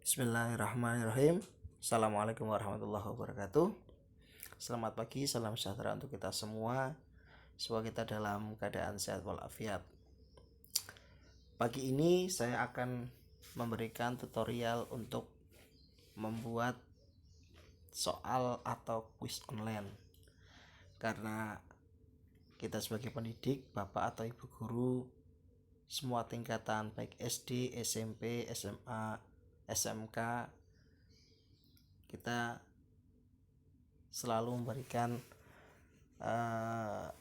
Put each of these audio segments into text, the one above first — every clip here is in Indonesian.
Bismillahirrahmanirrahim. Assalamualaikum warahmatullahi wabarakatuh. Selamat pagi, salam sejahtera untuk kita semua. Semoga kita dalam keadaan sehat walafiat. Pagi ini saya akan memberikan tutorial untuk membuat soal atau kuis online. Karena kita sebagai pendidik, bapak atau ibu guru, semua tingkatan baik SD, SMP, SMA, SMK, kita selalu memberikan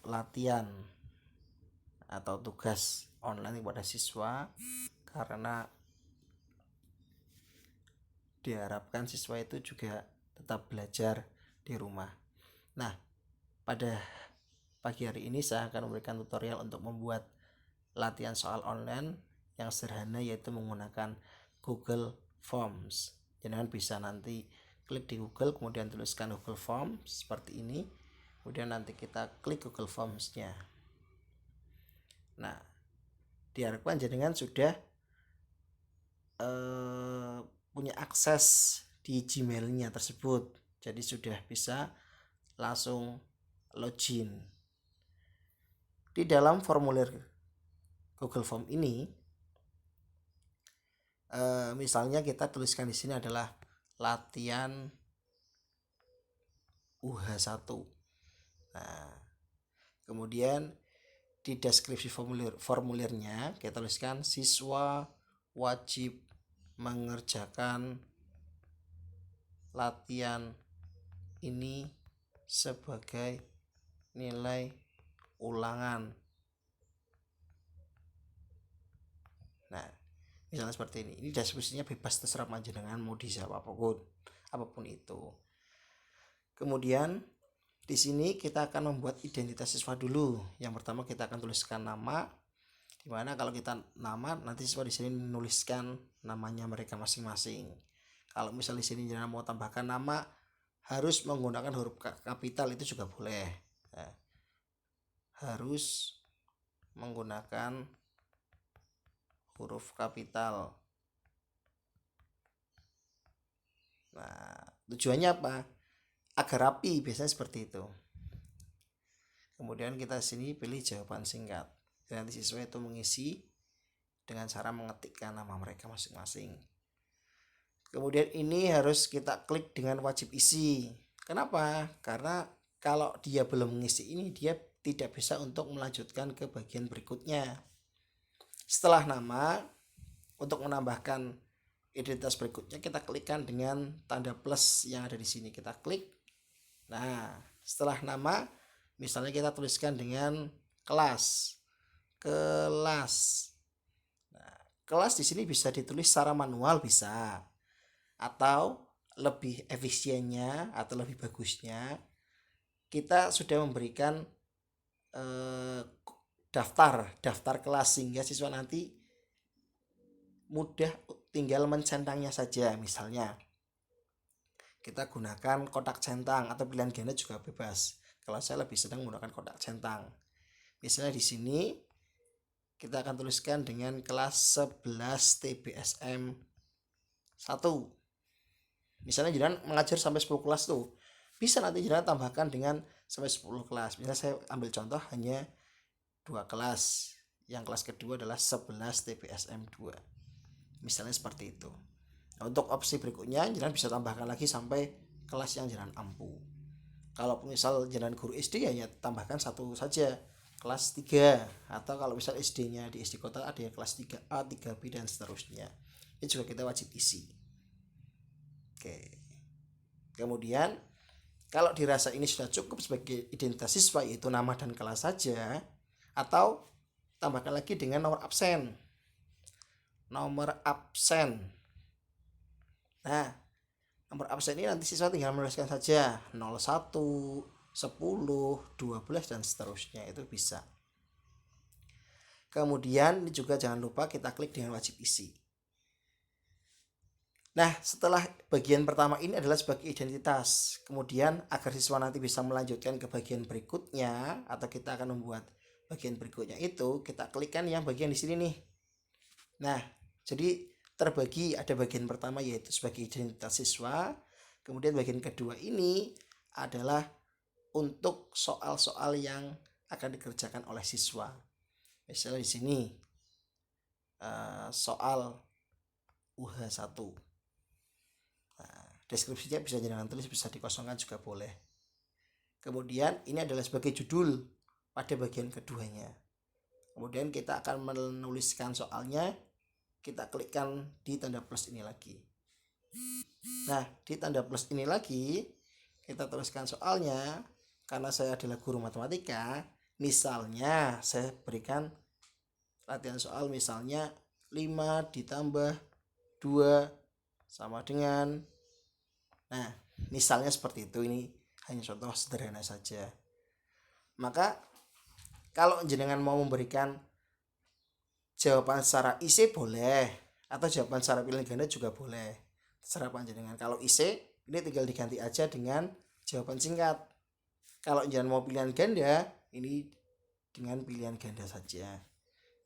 latihan atau tugas online kepada siswa, karena diharapkan siswa itu juga tetap belajar di rumah. Nah, pada pagi hari ini saya akan memberikan tutorial untuk membuat latihan soal online yang sederhana, yaitu menggunakan Google Forms. Jangan bisa nanti klik di Google, kemudian tuliskan Google Forms seperti ini, kemudian nanti kita klik Google Forms-nya. Nah, diharapkan jenengan sudah punya akses di Gmail-nya tersebut, jadi sudah bisa langsung login. Di dalam formulir Google Form ini, misalnya kita tuliskan di sini adalah latihan UH1. Nah, kemudian di deskripsi formulirnya kita tuliskan siswa wajib mengerjakan latihan ini sebagai nilai ulangan. Nah, misalnya seperti ini. Ini deskripsinya bebas, terserah panjenengan mau dijawab apapun itu. Kemudian di sini kita akan membuat identitas siswa dulu. Yang pertama kita akan tuliskan nama, dimana kalau kita nama, nanti siswa di sini menuliskan namanya mereka masing-masing. Kalau misalnya di sini jangan mau tambahkan nama, harus menggunakan huruf kapital, itu juga boleh. Nah, harus menggunakan huruf kapital. Nah, tujuannya apa? Agar rapi, biasanya seperti itu. Kemudian kita sini pilih jawaban singkat. Dan nanti siswa itu mengisi dengan cara mengetikkan nama mereka masing-masing. Kemudian ini harus kita klik dengan wajib isi. Kenapa? Karena kalau dia belum mengisi ini, dia tidak bisa untuk melanjutkan ke bagian berikutnya. Setelah nama, untuk menambahkan identitas berikutnya, kita klikkan dengan tanda plus yang ada di sini. Kita klik. Nah, setelah nama, misalnya kita tuliskan dengan kelas. Nah, kelas di sini bisa ditulis secara manual, bisa. Atau lebih efisiennya atau lebih bagusnya, kita sudah memberikan daftar kelas, sehingga siswa nanti mudah tinggal mencentangnya saja. Misalnya kita gunakan kotak centang atau pilihan ganda juga bebas. Kalau saya lebih senang menggunakan kotak centang. Misalnya di sini kita akan tuliskan dengan kelas 11 TBSM 1. Misalnya jangan mengajar sampai 10 kelas tuh. Bisa nanti jangan tambahkan dengan sampai 10 kelas. Misalnya saya ambil contoh hanya 2 kelas. Yang kelas kedua adalah 11 TBSM 2. Misalnya seperti itu. Untuk opsi berikutnya, jangan bisa tambahkan lagi sampai kelas yang jangan ampu. Kalau misal jangan guru SD, hanya tambahkan satu saja, kelas 3. Atau kalau misal SD-nya di SD kota, ada yang kelas 3A, 3B, dan seterusnya. Ini juga kita wajib isi. Oke. Kemudian kalau dirasa ini sudah cukup sebagai identitas siswa, yaitu nama dan kelas saja, atau tambahkan lagi dengan nomor absen. Nah, nomor absen ini nanti siswa tinggal menuliskan saja 01, 10, 12, dan seterusnya, itu bisa. Kemudian ini juga jangan lupa kita klik dengan wajib isi. Nah, setelah bagian pertama ini adalah sebagai identitas. Kemudian agar siswa nanti bisa melanjutkan ke bagian berikutnya, atau kita akan membuat bagian berikutnya itu, kita klikkan yang bagian di sini nih. Nah, jadi terbagi, ada bagian pertama yaitu sebagai identitas siswa, kemudian bagian kedua ini adalah untuk soal-soal yang akan dikerjakan oleh siswa. Misalnya di sini soal UH1. Nah, deskripsinya bisa jenengan tulis, bisa dikosongkan juga boleh. Kemudian ini adalah sebagai judul pada bagian keduanya. Kemudian kita akan menuliskan soalnya, kita klikkan di tanda plus ini lagi. Nah, di tanda plus ini lagi kita tuliskan soalnya. Karena saya adalah guru matematika, misalnya saya berikan latihan soal misalnya 5 ditambah 2 sama dengan, nah misalnya seperti itu. Ini hanya contoh sederhana saja. Maka kalau jenengan mau memberikan jawaban secara IC boleh, atau jawaban secara pilihan ganda juga boleh, terserah panjenengan. Kalau IC ini tinggal diganti aja dengan jawaban singkat. Kalau jangan mau pilihan ganda, ini dengan pilihan ganda saja.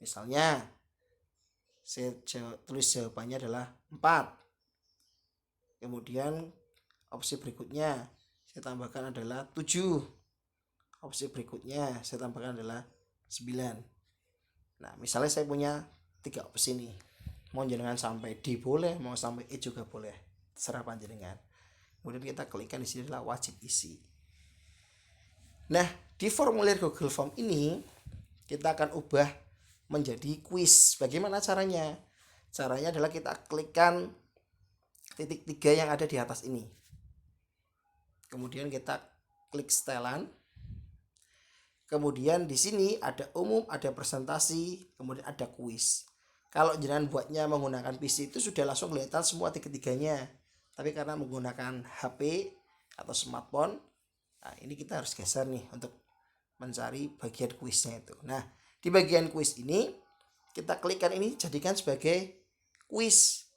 Misalnya saya tulis jawabannya adalah 4. Kemudian opsi berikutnya saya tambahkan adalah 7. Opsi berikutnya saya tambahkan adalah 9. Nah, misalnya saya punya 3 opsi nih. Mau jenengan sampai D boleh, mau sampai E juga boleh, terserah panjenengan. Kemudian kita klikkan di sini adalah wajib isi. Nah, di formulir Google Form ini kita akan ubah menjadi kuis. Bagaimana caranya? Caranya adalah kita klikkan titik 3 yang ada di atas ini. Kemudian kita klik setelan. Kemudian di sini ada umum, ada presentasi, kemudian ada kuis. Kalau jenengan buatnya menggunakan PC itu sudah langsung kelihatan semua tiga-tiganya. Tapi karena menggunakan HP atau smartphone, nah ini kita harus geser nih untuk mencari bagian kuisnya itu. Nah, di bagian kuis ini kita klikkan ini, jadikan sebagai kuis.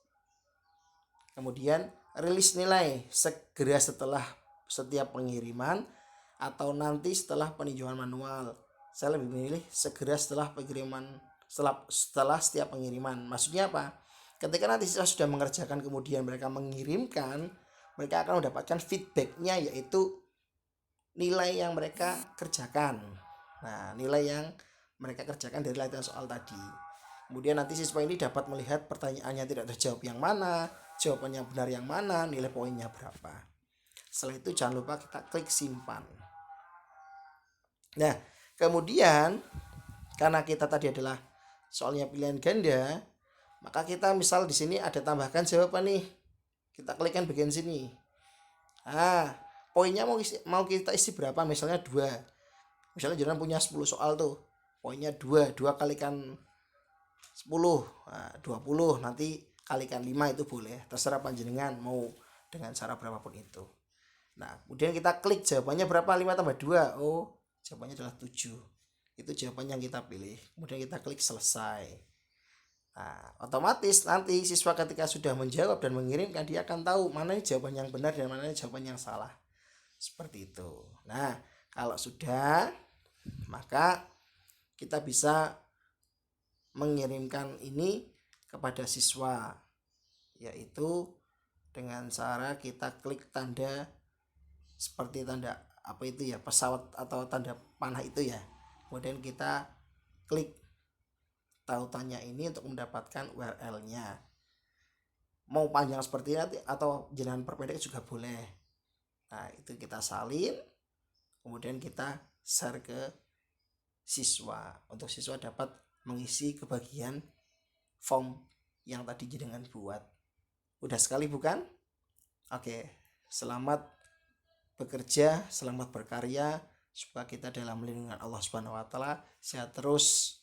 Kemudian rilis nilai segera setelah setiap pengiriman atau nanti setelah peninjauan manual. Saya lebih memilih segera setelah pengiriman, setelah setiap pengiriman. Maksudnya apa? Ketika nanti siswa sudah mengerjakan kemudian mereka mengirimkan, mereka akan mendapatkan feedbacknya, yaitu nilai yang mereka kerjakan. Nah, nilai yang mereka kerjakan dari latihan soal tadi. Kemudian nanti siswa ini dapat melihat pertanyaannya tidak terjawab yang mana, jawabannya benar yang mana, nilai poinnya berapa. Setelah itu jangan lupa kita klik simpan. Nah, kemudian karena kita tadi adalah soalnya pilihan ganda, maka kita misal di sini ada tambahkan jawaban nih. Kita klikkan bagian sini. Nah, poinnya mau kita isi berapa? Misalnya 2. Misalnya jangan punya 10 soal tuh. Poinnya 2 kalikan 10. Nah, 20. Nanti kalikan 5 itu boleh. Terserah panjenengan mau dengan cara berapapun itu. Nah, kemudian kita klik jawabannya berapa? 5 tambah 2. Oh, jawabannya adalah 7. Itu jawaban yang kita pilih. Kemudian kita klik selesai. Nah, otomatis nanti siswa ketika sudah menjawab dan mengirimkan, dia akan tahu mana jawaban yang benar dan mana jawaban yang salah. Seperti itu. Nah, kalau sudah, maka kita bisa mengirimkan ini kepada siswa, yaitu dengan cara kita klik tanda seperti tanda apa itu ya, pesawat atau tanda panah itu ya. Kemudian kita klik tautannya ini untuk mendapatkan URL-nya. Mau panjang seperti ini atau jenengan perpendek juga boleh. Nah, itu kita salin, kemudian kita share ke siswa untuk siswa dapat mengisi ke bagian form yang tadi jenengan buat. Udah sekali bukan? Oke, selamat bekerja, selamat berkarya, supaya kita dalam lindungan Allah Subhanahu wa taala. Sehat terus.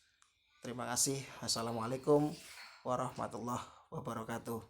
Terima kasih. Assalamualaikum warahmatullahi wabarakatuh.